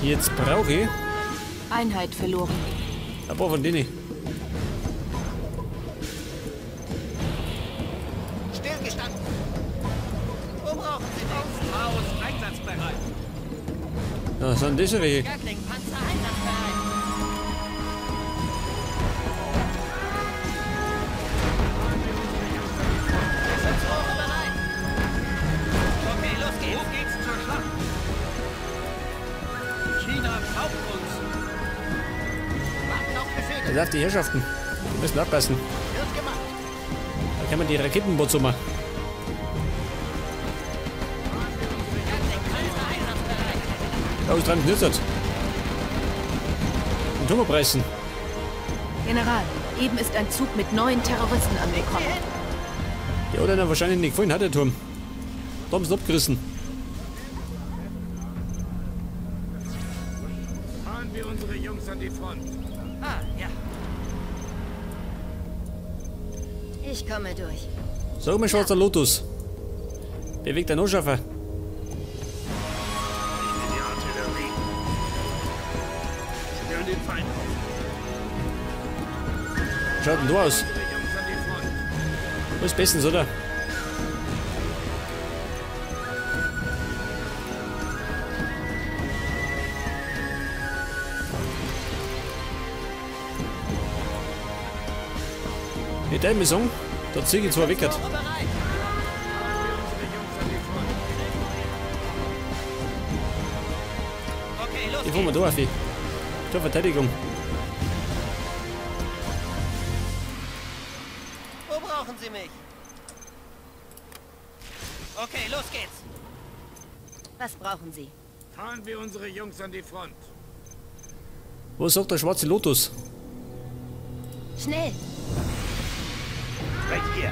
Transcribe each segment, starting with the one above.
Jetzt brauche ich Einheit verloren. ein paar von denen. Stillgestanden. Wo brauchen Sie mich? Haus einsatzbereit. Ja, sind das welche? Gatling-Panzer einsatzbereit. Sensoren bereit. Okay, los geht's. Wo geht's zur Schlacht? China braucht uns. Warten auf Befehle. Das darf die Herrschaften. Die müssen abpassen. Wird gemacht. Da kann man die Raketenboot machen. Gatling-Panzer einsatzbereit. Da ist dran knistert. Und Turbopreisen. General, eben ist ein Zug mit 9 Terroristen angekommen. Der hat einer wahrscheinlich nicht gefallen, hat der Turm. Da haben sie ihn abgerissen. Fahren wir unsere Jungs an die Front. Ah, ja. Ich komme durch. Sag mal, schwarzer Lotus. Bewegt ein Anschaffer. Ich bin die Artillerie. Spüren den Feind auf. Schaut denn da aus? Unsere Jungs an die Front. Das ist bestens, oder? Mit dem Song, der Ziege zwar weckert. Sensoren bereit. Fahren wir unsere Jungs an die Front. Okay, los Ich fahr mal da auf. Zur Verteidigung. Wo brauchen Sie mich? Okay, los geht's. Was brauchen Sie? Fahren wir unsere Jungs an die Front. Was sagt der schwarze Lotus? Schnell! Weg hier.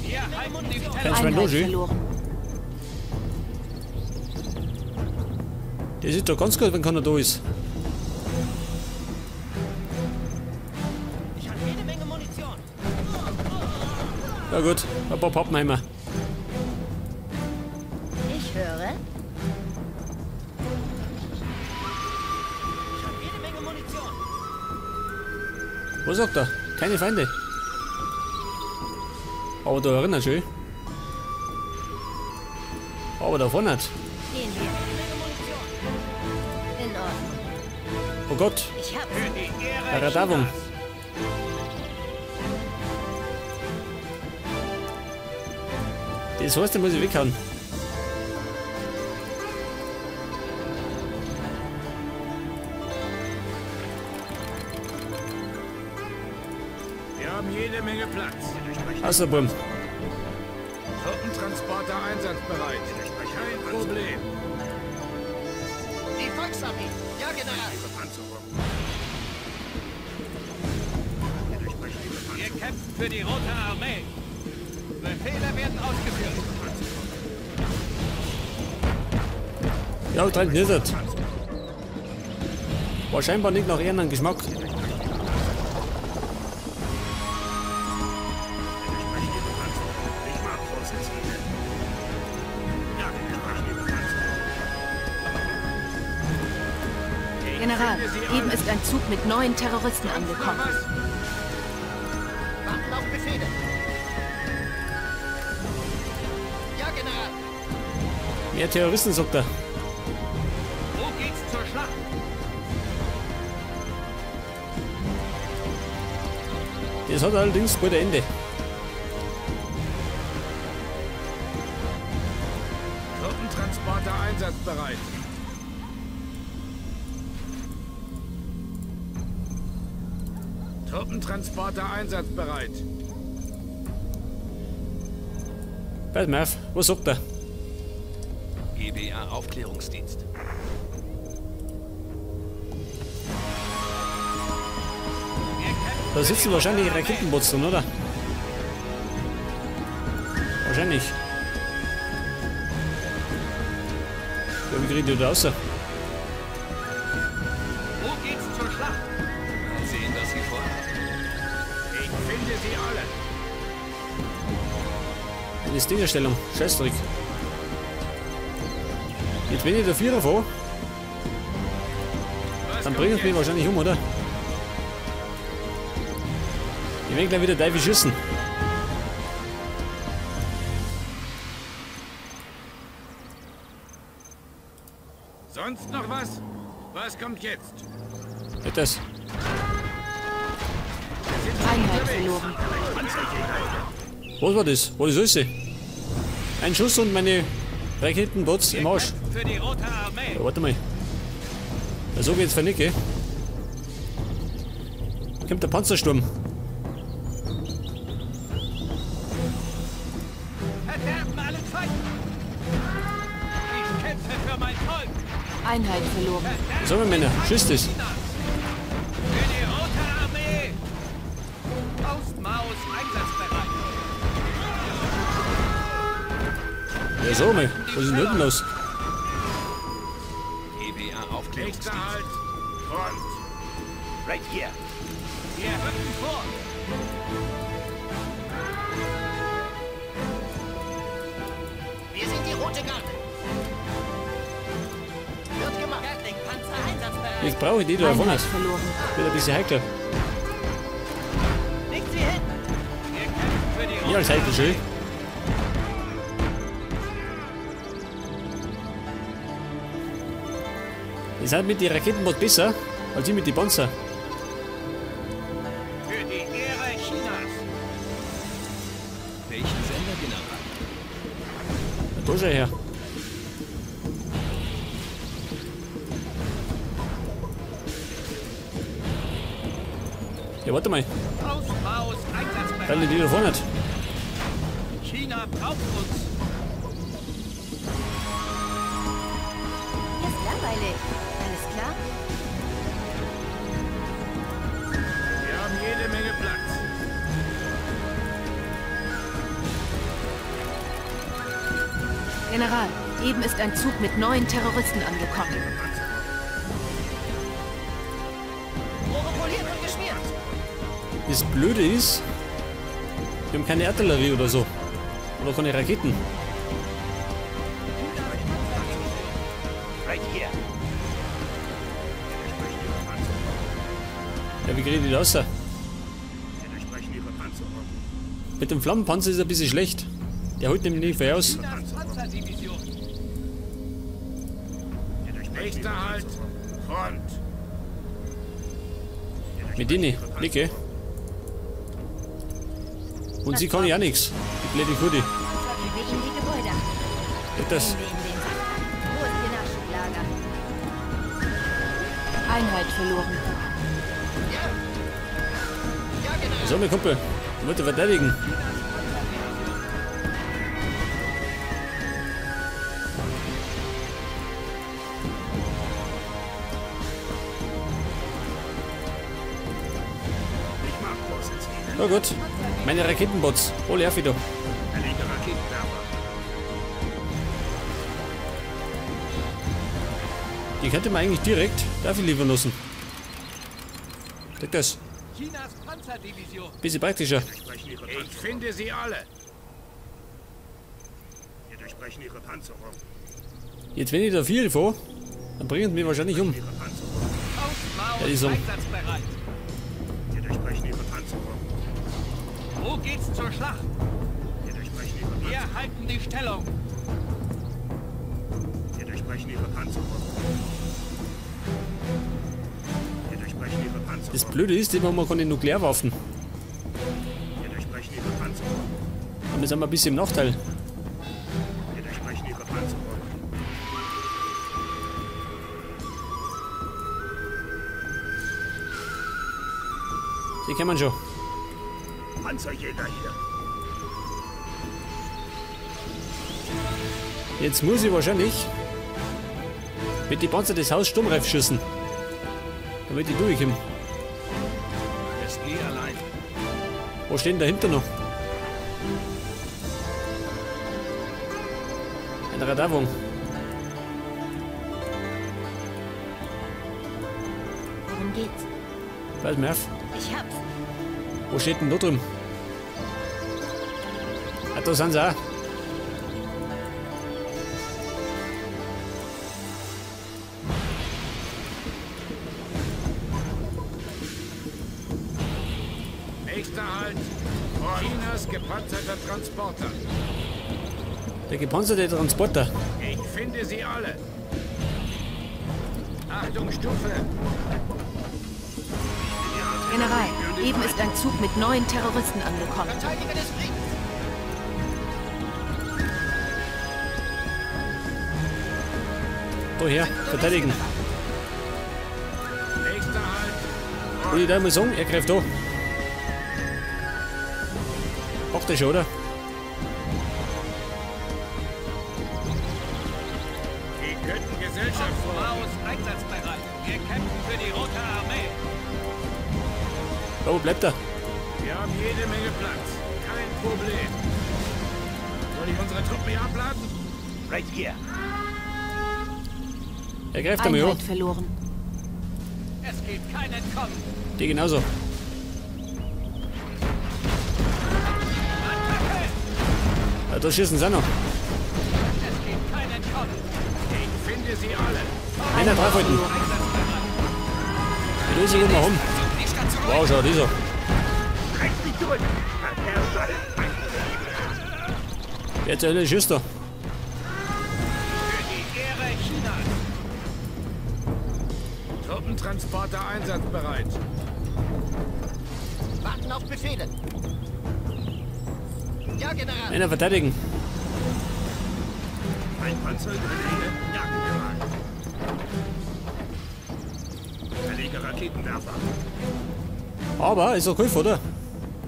Wir halten die Stellung. Kannst du mal Einheit los, verloren. Der sieht doch ganz gut, wenn keiner da ist. Ich habe jede Menge Munition. Ja gut, ein paar Pappenheimer. Ich höre. Ich habe jede Menge Munition. Was sagt er? Keine Feinde. Aber da erinnert schön. Aber da vorne nicht. Gehen wir. In Ordnung. Oh Gott, Ich hab. Für die Ehre der Radavung. Chinas. Das heißt, den muss ich weghauen. Wir haben jede Menge Platz. Außer Bumm. Truppentransporter einsatzbereit. Kein Problem. Die Volksarmee. Ja, General. Wir kämpfen für die Rote Armee. Befehle werden ausgeführt. Ja, dran knistert. War scheinbar nicht nach ihrem Geschmack. General, eben ist ein Zug mit 9 Terroristen angekommen. Warten auf Befehle. Ja, General. Mehr Terroristen, sagt er. Wo geht's zur Schlacht? Das hat allerdings bald ein Ende. Truppentransporter einsatzbereit. Truppentransporter einsatzbereit. Pass mal auf, was sagt er? GBA Aufklärungsdienst. Da sitzen wahrscheinlich Raketenbots drin, oder? Wahrscheinlich. Ja, wie kriegt ihr da raus? Wo geht's zur Schlacht? Mal sehen, was Sie vorhaben. Ich finde sie alle. Eine Stingerstellung. Scheißdreck. Jetzt wenn ich der Vierer fahre, dann bringt es mich wahrscheinlich um, oder? Ich werde gleich wieder Teufel schießen. Sonst noch was? Was kommt jetzt? Nicht das. Einheit verloren. Was war das? Was ist das? Ein Schuss und meine Raketenbots im Arsch. Für die Rote Armee. Ja, warte mal. Ja, so geht's für nicht, gell? Da kommt der Panzersturm. Verderben alle Feinde. Ich kämpfe für mein Volk. Einheit verloren. So, meine Männer, schießt es. Für die Rote Armee. Faustmaus einsatzbereit. Ja, so mal. Was ist denn da los? EBA Aufklärungsdienst. Nächster Halt. Front. Right here. Wir rücken vor. Wir sind die Rote Garde. Wird gemacht. Panzer einsatzbereit. Jetzt brauche ich die da vorne. Einheit verloren. Wird ein bisschen heikler. Legt sie hin. Wir kämpfen für die Rote Ja, als heikel schön. Ihr seid mit den Raketenbot besser als ich mit den Panzer. Für die Ehre Chinas. Welchen Sender, General? Da schau her. Ja, warte mal. Faustmaus einsatzbereit. Dann die da vorne. China braucht uns. Hier ist langweilig. Alles klar? Wir haben jede Menge Platz. General, eben ist ein Zug mit 9 Terroristen angekommen. Provokuliert und geschmiert. Das Blöde ist, wir haben keine Artillerie oder so. Oder keine Raketen. Right here. Ja, wie kriege ich die da raus? Mit dem Flammenpanzer ist er ein bisschen schlecht. Der holt nämlich nicht viel aus. Chinas Panzerdivision. Nächster Halt. Front. Mit denen, Blicke. Und sie kann ja nichts. Die blöde Kutte. Gehen wir in die Gebäude. Geht das? Gehen wir in den Sack. Wo ist Ihr Nachschublager? Einheit verloren. So, mein Kumpel. Du musst verteidigen. Na gut. Meine Raketenbots. Hol her, Fido. Die könnte man eigentlich direkt dafür liefern lassen. Denk das. Chinas Panzerdivision. Bisschen praktischer. Ich finde sie alle. Wir durchbrechen ihre Panzerung. Jetzt wenn ich da viel vor, dann bringen wir wahrscheinlich um. Ihre Panzerung. Faustmaus Ja, die so. einsatzbereit. Wir durchbrechen ihre Panzerung. Wo geht's zur Schlacht? Wir durchbrechen ihre Panzerung. Wir halten die Stellung. Wir durchbrechen ihre Panzerung. Wir durchbrechen ihre Panzerung. Das Blöde ist, immer haben wir keine Nuklearwaffen. Wir durchbrechen ihre Panzerung. Und das haben wir ein bisschen im Nachteil. Wir durchbrechen ihre Panzerung. Die kann man schon. Panzerjäger hier. Jetzt muss ich wahrscheinlich mit die Panzer des Haus Sturmreif schießen. Damit die durchkommen. Er ist nie allein. Wo stehen dahinter noch? Ein Radarwagen. Worum geht's? Pass mir auf. Ich hab's. Wo steht denn da drüben? Ah, da sind sie auch. Chinas gepanzerter Transporter. Der gepanzerte Transporter. Ich finde sie alle. Achtung, Stufe. General, eben ist ein Zug mit 9 Terroristen angekommen. Verteidiger des Friedens. Da her, verteidigen. Nächster Halt. Und ich darf mal sagen, er greift da. Macht er schon, oder? Die könnten Gesellschaftsform. Maus einsatzbereit. Wir kämpfen für die Rote Armee. Da, wo bleibt er? Wir haben jede Menge Platz. Kein Problem. Soll ich unsere Truppen hier abladen? Right here. Er greift einmal an. Einheit verloren. Es gibt kein Entkommen. Die genauso. Ja, da schießen sie auch noch. Es gibt kein Entkommen. Ich finde sie alle. Einer draufhalten. Die löse ich mal um. Wow, schau, dieser. Recht nicht durch. Wer zur Hölle schießt da? Für die Ehre Chinas. Truppentransporter einsatzbereit. Warten auf Befehle. Ja, General. Einer verteidigen. Ein Panzer in der Nähe. Jagdgerät. Verlege Raketenwerfer. Aber ist doch cool, oder?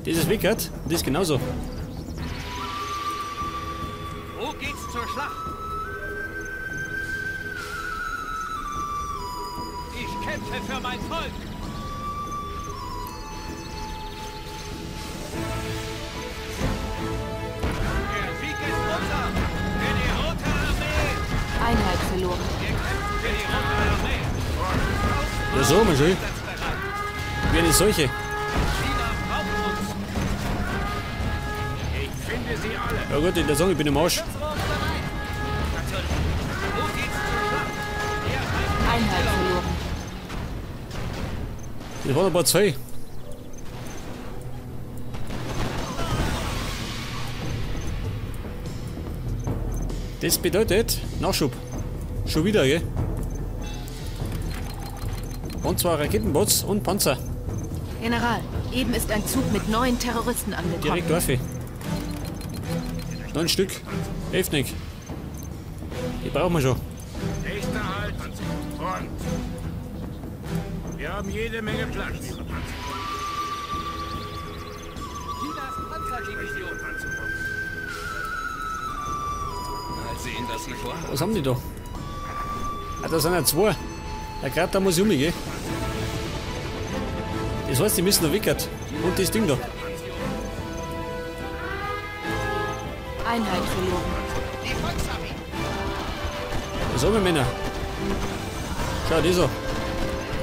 Dieses weg hat, und das genauso. Wo geht's zur Schlacht? Ich kämpfe für mein Volk. Der Sieg ist unser. Für die Rote Armee. Einheit verloren. Wir kämpfen für die Rote Armee. Ja, so, mal schön. Einsatzbereit. Wie eine Seuche. China braucht uns. Ich finde sie alle. Ja gut, in der Song, ich bin im Arsch. Wo geht's zur Schlacht? Wir halten Einheit verloren. Das waren aber 2. Das bedeutet Nachschub. Schon wieder, gell? Und zwar Raketenbots und Panzer. General, eben ist ein Zug mit 9 Terroristen angekommen. Direkt Waffe. 9 Stück. 11 nicht. Die brauchen wir schon. Nächster Halt. Und. Wir haben jede Menge Platz. Chinas Panzerdivision. Mal sehen, was sie vorhaben. Was haben die da? Ah, da sind ja 2. Der Grad, da muss ich umgehen. Das heißt, die müssen da weg. Und das Ding da. Einheit verloren. Die Volksarmee. Was haben wir, Männer? Schau, dieser.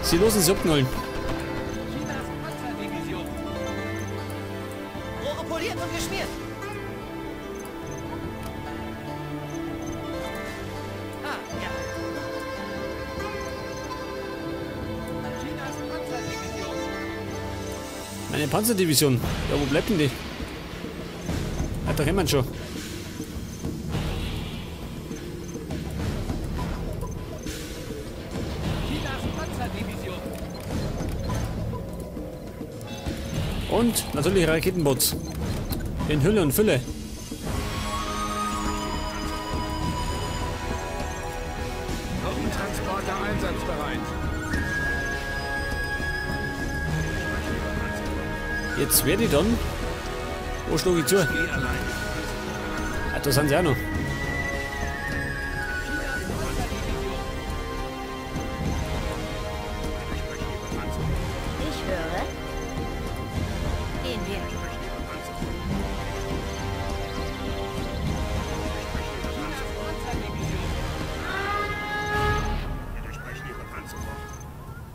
Sie losen sie abknallen. Chinas Panzerdivision. Rohre poliert und geschmiert. Ah, ja. Chinas Panzerdivision. Meine Panzerdivision. Ja, wo bleibt denn die? Ah, da kommen wir schon. Chinas Panzerdivision. Und natürlich Raketenbots. In Hülle und Fülle. Truppentransporter einsatzbereit. Jetzt werde ich dann. Wo schlage ich zu? Geh allein. Ah, da sind sie auch noch. Ich höre. Gehen wir.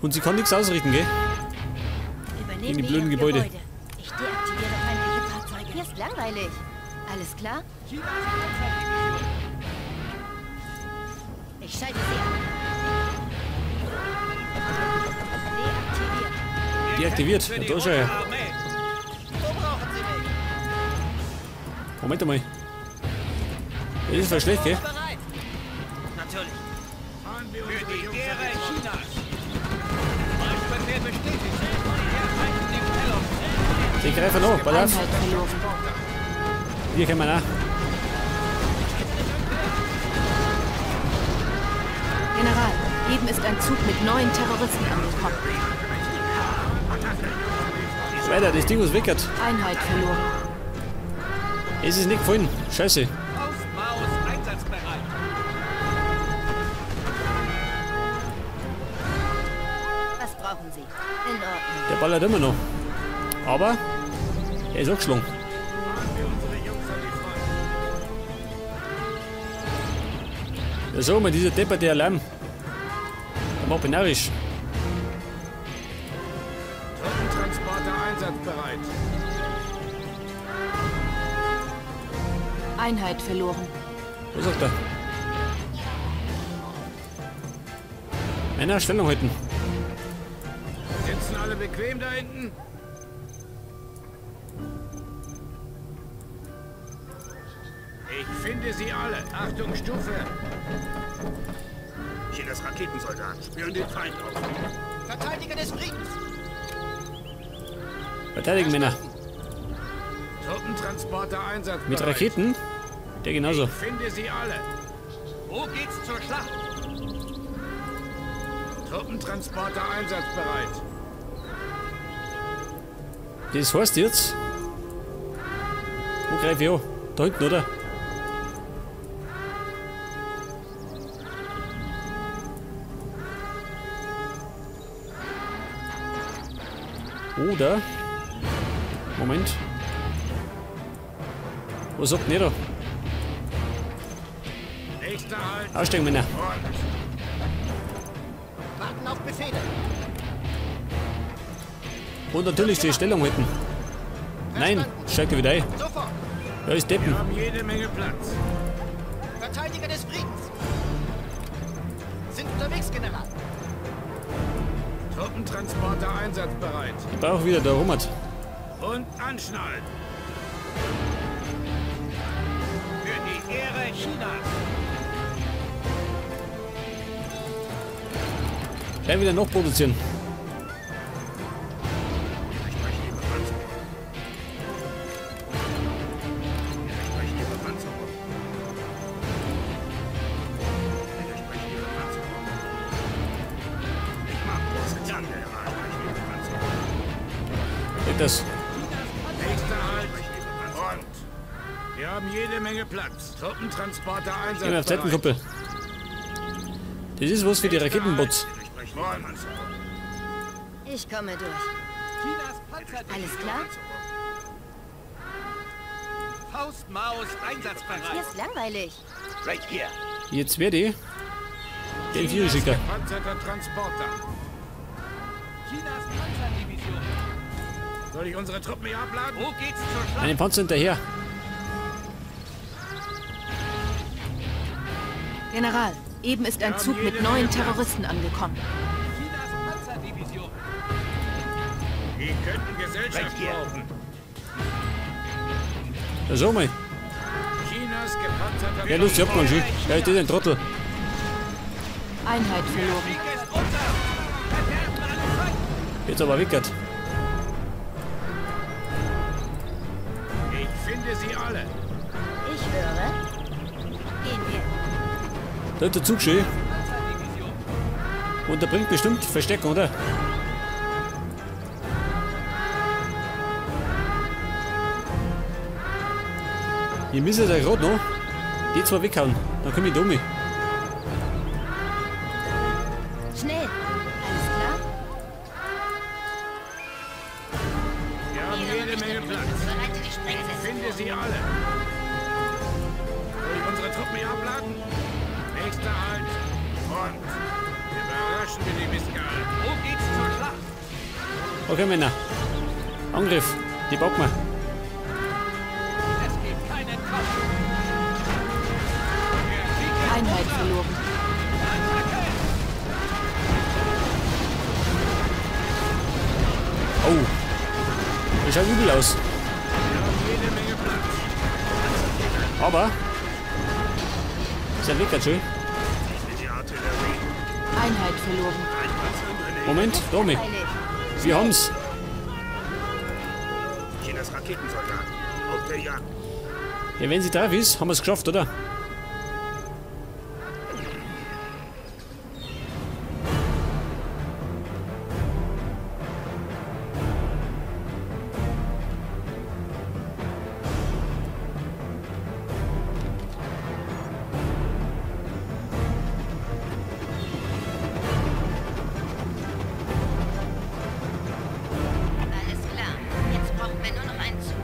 Und sie kann nichts ausrichten, gell? Übernehmen In die wir blöden Ihre Gebäude. Ich deaktiviere feindliche Fahrzeuge. Hier ist langweilig. Alles klar? Chinas Panzerdivision. Ich schalte sie an. Deaktiviert. Deaktiviert. Für Ja, die da Rote schau her. Armee. Wo brauchen Sie mich? Moment einmal. Das ist voll schlecht, gell? Bereit. Natürlich. Fahren wir Für unsere die Jungs Ehre an die Front. Chinas. Marschbefehl bestätigt. Wir erreichen die Stellung. Die greifen noch, pass auf. Einheit verloren. Hier können wir nach. General, eben ist ein Zug mit 9 Terroristen angekommen. Weiter, das Ding ist weckert. Einheit verloren. Es ist nicht gefallen. Scheiße. Faustmaus einsatzbereit. Was brauchen Sie? In Ordnung. Der ballert immer noch. Aber er ist auch geschlagen. Fahren wir unsere Jungs an die Front. Ja, so mal, dieser depperte Alarm. Der macht mich narrisch. Truppentransporter einsatzbereit. Einheit verloren. Was sagt er? Männer, Stellung halten. Sitzen alle bequem da hinten? Ich finde sie alle. Achtung, Stufe. Chinas Raketensoldaten spüren den Feind auf. Verteidiger des Friedens. Verteidigen, Männer. Truppentransporter einsatzbereit. Mit Raketen? Der genauso. Ich finde sie alle. Wo geht's zur Schlacht? Truppentransporter einsatzbereit. Das heißt jetzt. Wo greife ich an? Da hinten, oder? Oder. Moment. Was sagt denn ihr da? Nächster Halt. Aussteigen, Männer. Warten auf Befehle. Und natürlich die Stellung halten. Nein, steigt er wieder ein. Sofort. Da ist Deppen. Wir haben jede Menge Platz. Verteidiger des Friedens. Sind unterwegs, General. Truppentransporter einsatzbereit. Ich brauche wieder da rummert. Und anschnallen. Für die Ehre Chinas. Gleich wieder noch produzieren. Wir sprechen die Bepanzerung. Wir sprechen die Bepanzerung. Wir sprechen die Bepanzerung. Ich mag große Zange. Wir sprechen die Bepanzerung. Geht das? Nächster Halt. Und. Wir haben jede Menge Platz. Truppentransporter Gehen wir auf einsatzbereit. Seitenkuppel. Das ist was für die Raketenbots. Wir sprechen die Bepanzerung. Ich komme durch. Chinas Panzerdivision. Alles klar? Faustmaus Hier einsatzbereit. ist langweilig. Right here. Jetzt werde ich den Vierer schicken. Gepanzerter Transporter. Chinas Panzerdivision. Soll ich unsere Truppen hier abladen? Wo geht's zur Schlacht? Einen Panzer hinterher. General, eben ist ein Zug mit 9 Terroristen angekommen. Chinas Panzerdivision. Die könnten Gesellschaft brauchen. Ja, so mal. Chinas gepanzerter Ja, los, ich hab mal schon. Ja, das ist ein Trottel. Einheit verloren. Krieg ist unser. Verderben alle Feinde. Jetzt aber weckert. Ich finde sie alle. Ich höre. Gehen wir. Da ist der Zug schön. Panzerdivision. Und der bringt bestimmt Verstärkung, oder? Hier müssen wir gerade noch die zwei weghauen. Dann komme ich da mit. Schnell. Alles klar? Wir haben jede Menge Platz. Bereite die Ich Sprengsätze finde sie alle. Soll ich unsere Truppen hier abladen? Nächster Halt. Und. Überraschen wir die Mistkerle. Wo geht's zur Schlacht? Okay, Männer. Angriff. Die packen wir. Es gibt keinen Kopf. Der Krieg ist Einheit unser. verloren. Attacke! Oh. Das schaut übel aus. Wir haben jede Menge Platz. Aber... Ist ja weg, ganz schön. Die Artillerie. Einheit verloren. Moment, Domi. Eilig. Wir haben's. Chinas Raketensoldat. Auf der Jagd. Ja, wenn sie da ist, haben wir es geschafft, oder? Alles klar. Jetzt brauchen wir nur noch einen Zug.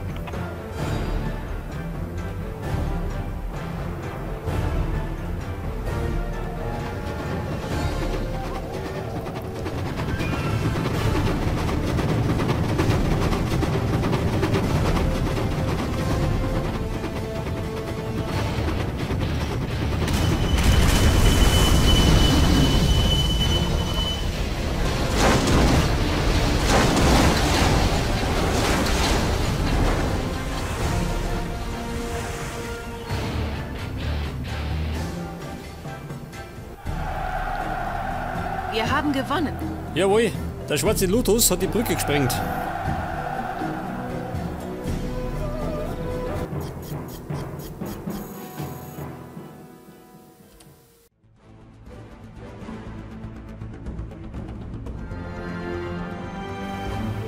Wir haben gewonnen. Jawohl, der schwarze Lotus hat die Brücke gesprengt.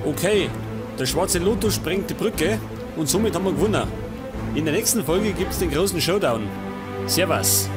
Okay, der schwarze Lotus sprengt die Brücke und somit haben wir gewonnen. In der nächsten Folge gibt es den großen Showdown. Servus!